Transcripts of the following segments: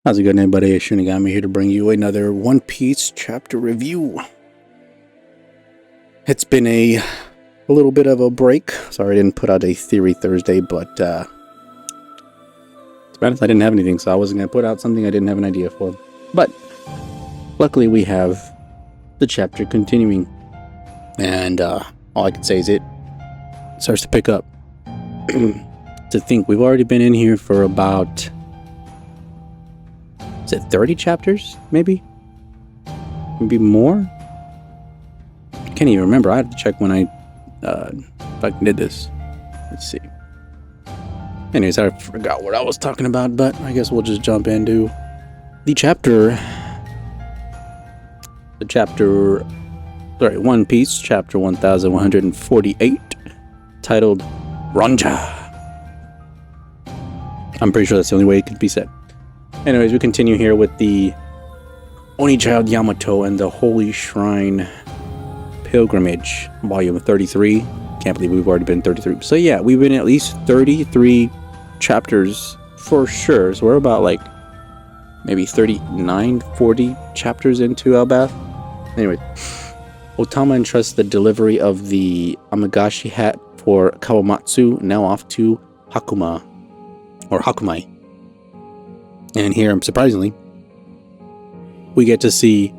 How's it going, everybody? Shinigami here to bring you another One Piece chapter review. It's been a little bit of a break. Sorry I didn't put out a Theory Thursday, but to be honest, I didn't have anything, so I wasn't going to put out something I didn't have an idea for. But luckily we have the chapter continuing, and all I can say is it starts to pick up. To think, we've already been in here for about... is it 30 chapters, maybe? Maybe more? I can't even remember. I have to check when I fucking did this. Let's see. Anyways, I forgot what I was talking about, but I guess we'll just jump into the chapter. One Piece, chapter 1148, titled Ranja. I'm pretty sure that's the only way it could be said. Anyways, we continue here with the Oni Child Yamato and the Holy Shrine Pilgrimage, volume 33. Can't believe we've already been 33. So yeah, we've been at least 33 chapters for sure. So we're about like maybe 39, 40 chapters into Elbath. Anyway, Otama entrusts the delivery of the Amagashi hat for Kawamatsu, now off to Hakumai. And here, surprisingly, we get to see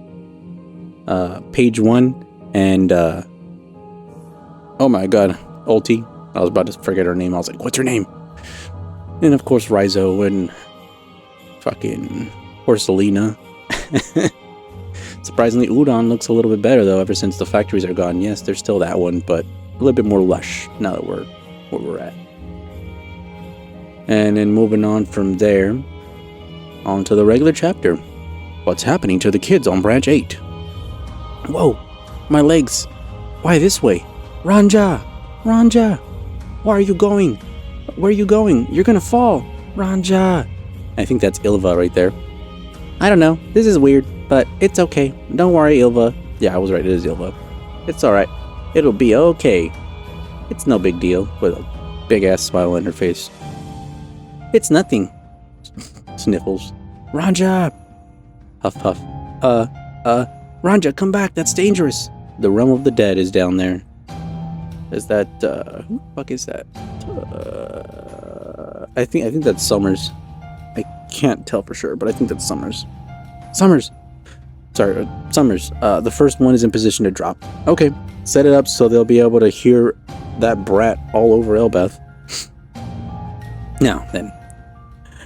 page 1 and oh my god, Ulti. I was about to forget her name. I was like, what's her name? And of course, Raizo and fucking Porcelina. Surprisingly, Udon looks a little bit better though, ever since the factories are gone. Yes, there's still that one, but a little bit more lush now that we're where we're at. And then moving on from there, on to the regular chapter. What's happening to the kids on branch 8? Whoa, my legs. Why this way? Ranja! Ranja! Where are you going? Where are you going? You're gonna fall! Ranja! I think that's Ilva right there. I don't know. This is weird, but it's okay. Don't worry, Ilva. Yeah, I was right. It is Ilva. It's alright. It'll be okay. It's no big deal, with a big-ass smile on her face. It's nothing. Sniffles. Ranja! Huff puff. Ranja, come back, that's dangerous. The realm of the dead is down there. Is that, who the fuck is that? I think that's Sommers. I can't tell for sure, but I think that's Sommers. Sommers! Sorry, Sommers. The first one is in position to drop. Okay, set it up so they'll be able to hear that brat all over Elbath. Now, then.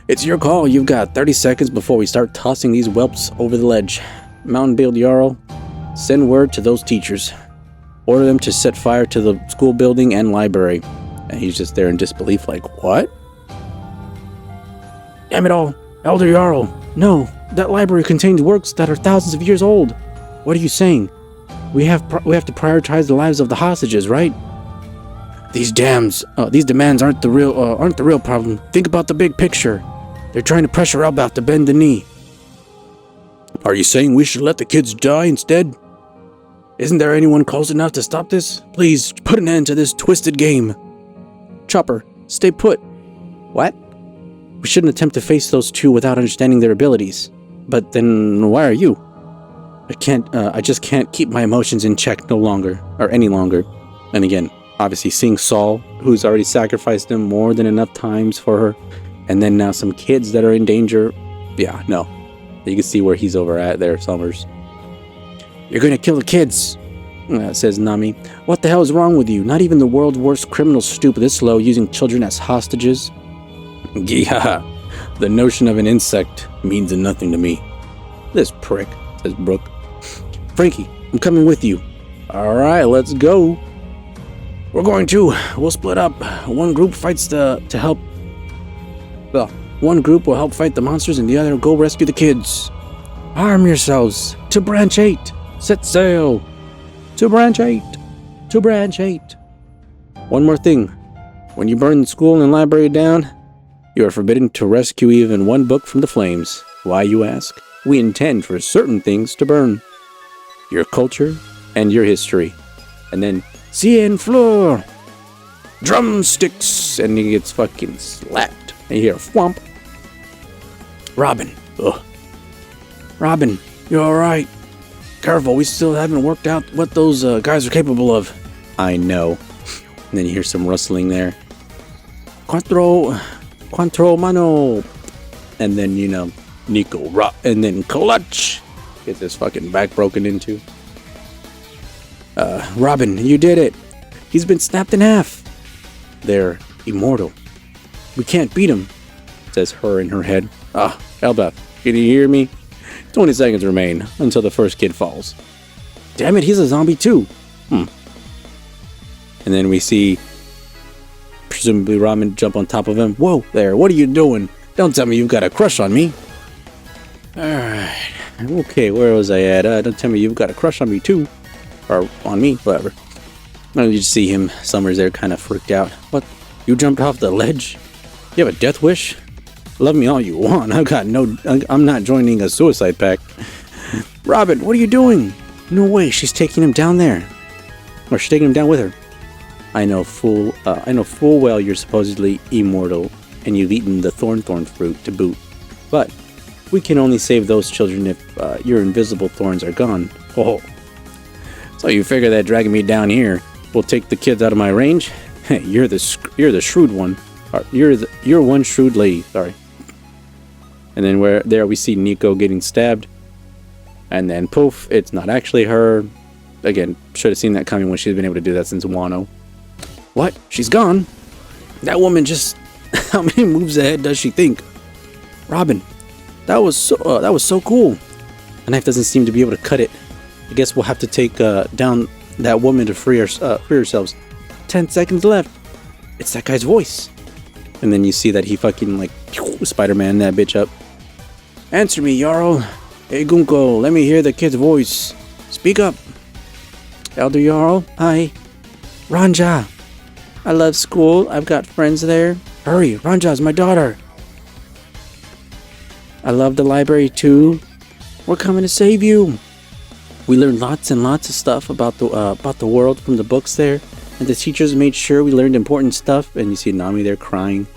It's your call. You've got 30 seconds before we start tossing these whelps over the ledge. Mountain Build Jarl, send word to those teachers. Order them to set fire to the school building and library. And he's just there in disbelief like, what? Damn it all. Elder Jarl. No, that library contains works that are thousands of years old. What are you saying? We have to prioritize the lives of the hostages, right? These demands aren't the real problem. Think about the big picture. They're trying to pressure Elbath to bend the knee. Are you saying we should let the kids die instead? Isn't there anyone close enough to stop this? Please, put an end to this twisted game. Chopper, stay put. What? We shouldn't attempt to face those two without understanding their abilities. But then, why are you? I just can't keep my emotions in check any longer. And again, obviously seeing Saul, who's already sacrificed him more than enough times for her, and then now some kids that are in danger. Yeah, no. You can see where he's over at there, Sommers. You're gonna kill the kids, says Nami. What the hell is wrong with you? Not even the world's worst criminals stoop this low, using children as hostages. Yeah, the notion of an insect means nothing to me. This prick, says Brooke. Frankie, I'm coming with you. Alright, let's go. We'll split up. One group fights to help. Well, one group will help fight the monsters and the other will go rescue the kids. Arm yourselves. To branch 8. Set sail. To branch 8. To branch 8. One more thing. When you burn the school and library down, you are forbidden to rescue even one book from the flames. Why, you ask? We intend for certain things to burn. Your culture and your history. And then, Cien Fleur! Drumsticks! And he gets fucking slapped. And you hear a thwomp. Robin, Ugh. Robin, you're alright. Careful, we still haven't worked out what those guys are capable of. I know. And then you hear some rustling there. Quattro mano. And then, Nico, and then clutch. Gets his fucking back broken into. Robin, you did it. He's been snapped in half. They're immortal. We can't beat him, says her in her head. Elbeth, can you hear me? 20 seconds remain until the first kid falls. Damn it, he's a zombie too. And then we see, presumably Robin jump on top of him. Whoa there, what are you doing? Don't tell me you've got a crush on me. Alright. Okay, where was I at? Don't tell me you've got a crush on me too. Or on me, whatever. Now you just see him, Sommers there, kind of freaked out. What? You jumped off the ledge? You have a death wish? Love me all you want. I'm not joining a suicide pact. Robin, what are you doing? No way, she's taking him down there. Or she's taking him down with her. I know full well you're supposedly immortal, and you've eaten the thorn fruit to boot. But we can only save those children if your invisible thorns are gone. Oh. So you figure that dragging me down here will take the kids out of my range? Hey, you're the shrewd one. Or you're one shrewd lady. Sorry. And then there we see Nico getting stabbed, and then poof, it's not actually her. Again, should have seen that coming when she's been able to do that since Wano. What? She's gone? That woman just... How many moves ahead does she think? Robin, that was so cool. The knife doesn't seem to be able to cut it. I guess we'll have to take down that woman to free ourselves. 10 seconds left. It's that guy's voice. And then you see that he fucking Spider-Man that bitch up. Answer me, Jarl. Hey Gunko, let me hear the kid's voice. Speak up. Elder Jarl, hi. Ranja. I love school. I've got friends there. Hurry, Ranja's my daughter. I love the library too. We're coming to save you. We learned lots and lots of stuff about the world from the books there. And the teachers made sure we learned important stuff. And you see Nami there crying.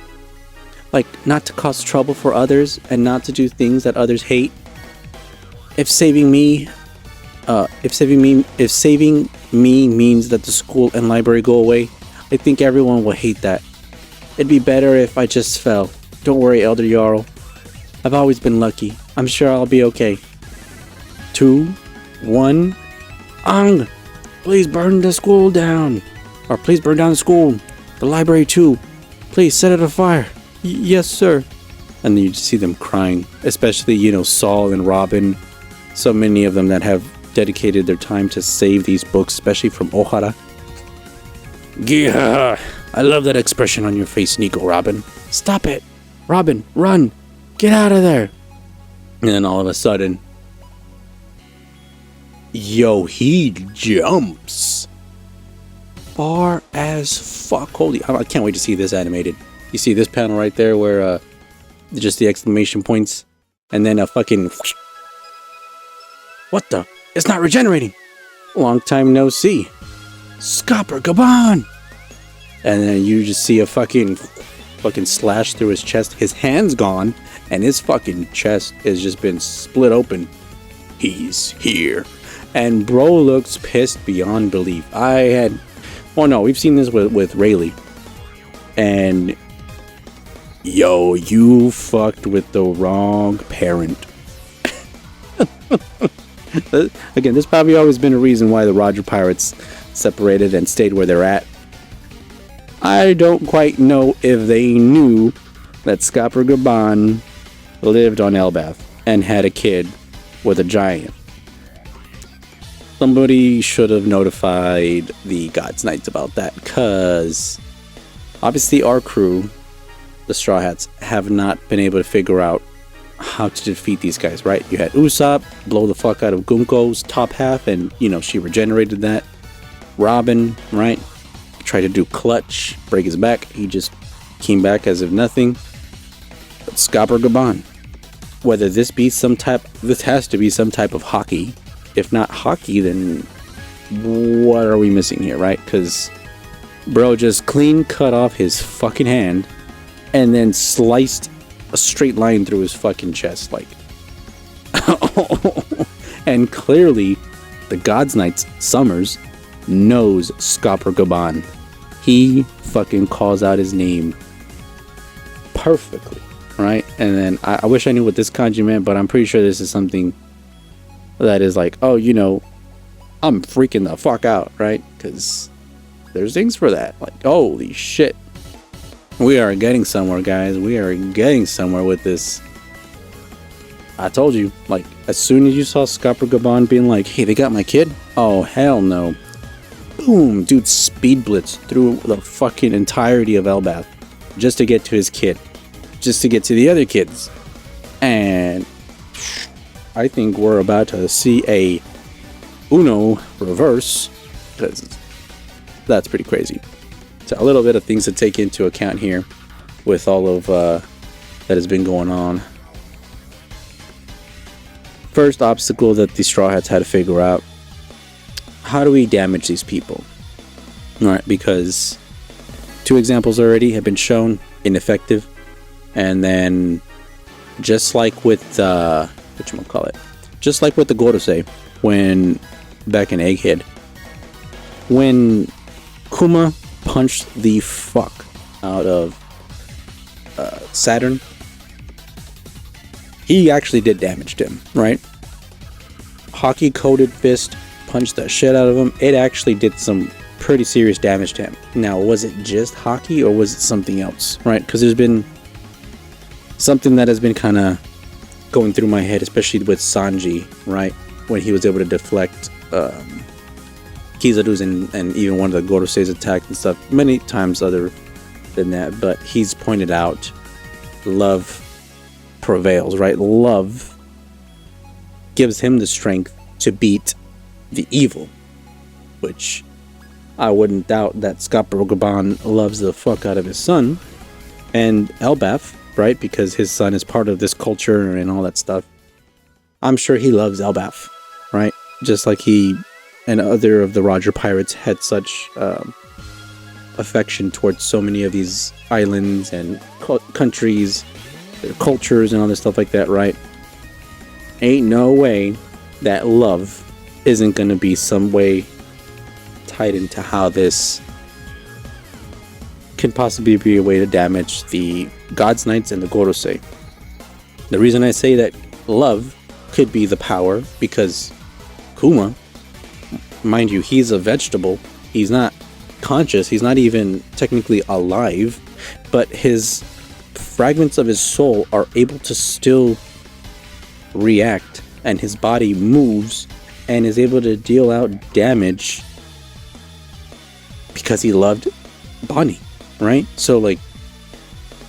Like, not to cause trouble for others and not to do things that others hate. If saving me means that the school and library go away, I think everyone will hate that. It'd be better if I just fell. Don't worry, Elder Jarl. I've always been lucky. I'm sure I'll be okay. 2, 1, Ang! Please burn the school down. Or please burn down the school. The library too. Please set it afire. Yes, sir. And then you just see them crying. Especially, Saul and Robin. So many of them that have dedicated their time to save these books, especially from Ohara. Gah! I love that expression on your face, Nico, Robin. Stop it! Robin, run! Get out of there! And then all of a sudden... Yo, he jumps! Far as fuck. Holy... I can't wait to see this animated. You see this panel right there where, just the exclamation points. And then a fucking... What the? It's not regenerating! Long time no see. Scopper Gaban! And then you just see a fucking slash through his chest. His hand's gone, and his fucking chest has just been split open. He's here. And bro looks pissed beyond belief. We've seen this with Rayleigh. And yo, you fucked with the wrong parent. Again, there's probably always been a reason why the Roger Pirates separated and stayed where they're at. I don't quite know if they knew that Scopper Gaban lived on Elbeth and had a kid with a giant. Somebody should have notified the God's Knights about that, because obviously our crew, the Straw Hats, have not been able to figure out how to defeat these guys, right? You had Usopp blow the fuck out of Gunko's top half, and she regenerated that. Robin, right, tried to do clutch, break his back. He just came back as if nothing. But Scopper Gaban, whether this has to be some type of hockey. If not hockey, then what are we missing here, right? Because bro just clean cut off his fucking hand and then sliced a straight line through his fucking chest. Like, And clearly, the God's Knight's Sommers knows Scopper Gaban. He fucking calls out his name perfectly, right? And then I wish I knew what this kanji meant, but I'm pretty sure this is something that is like, oh, you know, I'm freaking the fuck out, right? Because there's things for that. Like, holy shit. We are getting somewhere, guys. We are getting somewhere with this. I told you, like, as soon as you saw Scopper Gaban being like, hey, they got my kid? Oh, hell no. Boom, dude, speed blitz through the fucking entirety of Elbath just to get to his kid. Just to get to the other kids. And I think we're about to see a Uno reverse, because that's pretty crazy. So a little bit of things to take into account here with all of that has been going on. First obstacle that the Straw Hats had to figure out: how do we damage these people? All right, because 2 examples already have been shown ineffective, and then just like with just like with the Gorosei, when back in Egghead, when Kuma punched the fuck out of Saturn, he actually did damage to him, right? Hockey coated fist punched the shit out of him. It actually did some pretty serious damage to him. Now, was it just hockey or was it something else, right? Because there's been something that has been kind of going through my head, especially with Sanji, right? When he was able to deflect Kizaru's and even one of the Gorosei's attack and stuff many times other than that. But he's pointed out love prevails, right? Love gives him the strength to beat the evil, which I wouldn't doubt that Scopper Gaban loves the fuck out of his son and Elbath, right? Because his son is part of this culture and all that stuff. I'm sure he loves Elbath, right? Just like he and other of the Roger Pirates had such affection towards so many of these islands and countries, their cultures and all this stuff like that, right? Ain't no way that love isn't going to be some way tied into how this can possibly be a way to damage the God's Knights and the Gorosei. The reason I say that love could be the power, because Kuma, mind you, he's a vegetable. He's not conscious. He's not even technically alive, but his fragments of his soul are able to still react, and his body moves and is able to deal out damage because he loved Bonnie, right? So, like,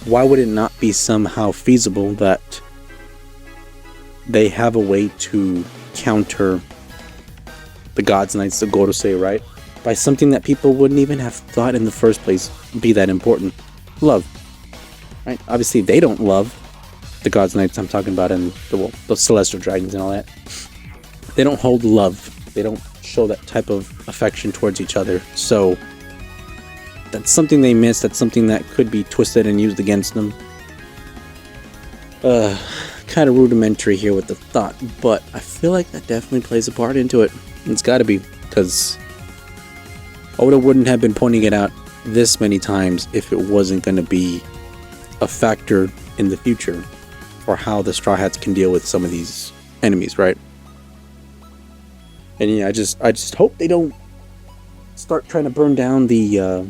why would it not be somehow feasible that they have a way to counter the God's Knights, the Gorosei, right? By something that people wouldn't even have thought in the first place be that important. Love, right? Obviously, they don't love the God's Knights I'm talking about, and the Celestial Dragons and all that. They don't hold love. They don't show that type of affection towards each other. So that's something they miss. That's something that could be twisted and used against them. Kind of rudimentary here with the thought, but I feel like that definitely plays a part into it. It's got to be, because Oda wouldn't have been pointing it out this many times if it wasn't going to be a factor in the future for how the Straw Hats can deal with some of these enemies, right? And yeah, I just hope they don't start trying to burn down the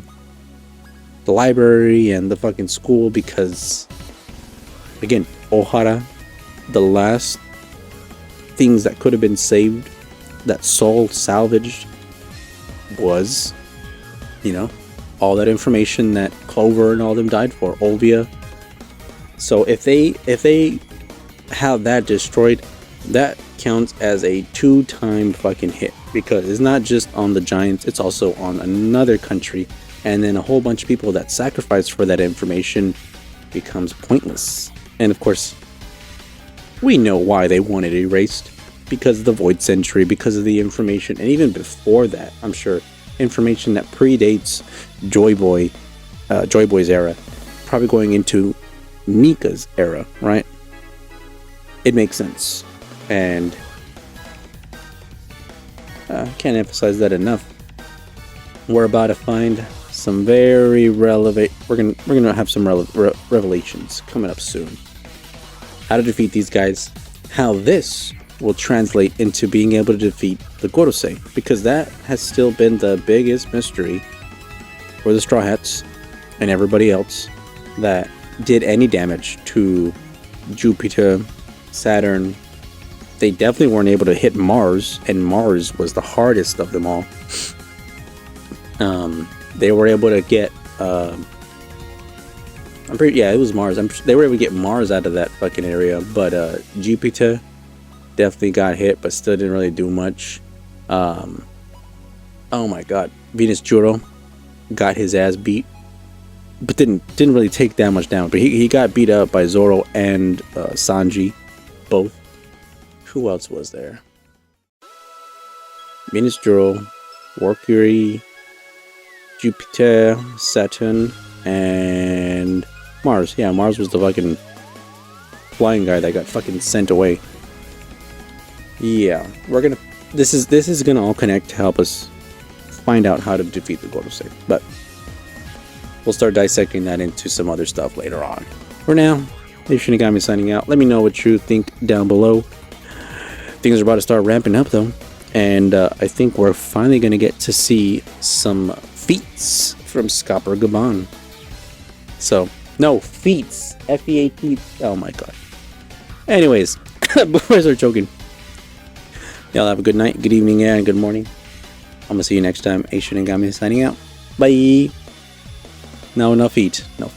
library and the fucking school, because again, Ohara, the last things that could have been saved that Saul salvaged was, you know, all that information that Clover and all them died for, Olvia. So if they have that destroyed, that counts as a 2-time fucking hit, because it's not just on the Giants, it's also on another country, and then a whole bunch of people that sacrificed for that information becomes pointless. And of course, we know why they want it erased, because of the Void Century, because of the information, and even before that, I'm sure, information that predates Joy Boy's era, probably going into Nika's era, right? It makes sense. And I can't emphasize that enough. We're about to find some very relevant. We're gonna have some revelations coming up soon. How to defeat these guys. How this will translate into being able to defeat the Gorosei, because that has still been the biggest mystery for the Straw Hats and everybody else that did any damage to Jupiter, Saturn. They definitely weren't able to hit Mars, and Mars was the hardest of them all. They were able to get it was Mars. They were able to get Mars out of that fucking area, but Jupiter definitely got hit, but still didn't really do much. Oh my god, Venus Juro got his ass beat, but didn't really take that much damage. But he got beat up by Zoro and Sanji, both. Who else was there? Venus Juro, Mercury, Jupiter, Saturn, and Mars. Yeah, Mars was the fucking flying guy that got fucking sent away. Yeah, this is gonna all connect to help us find out how to defeat the Gorosei. But we'll start dissecting that into some other stuff later on. For now, this is Shinigami signing out. Let me know what you think down below. Things are about to start ramping up though, and I think we're finally gonna get to see some feats from Scopper Gaban. So, no, feats. F-E-A-T. Oh my god. Anyways, before I start choking, y'all have a good night, good evening, and good morning. I'm gonna see you next time. Shinigami signing out. Bye. No feet. No.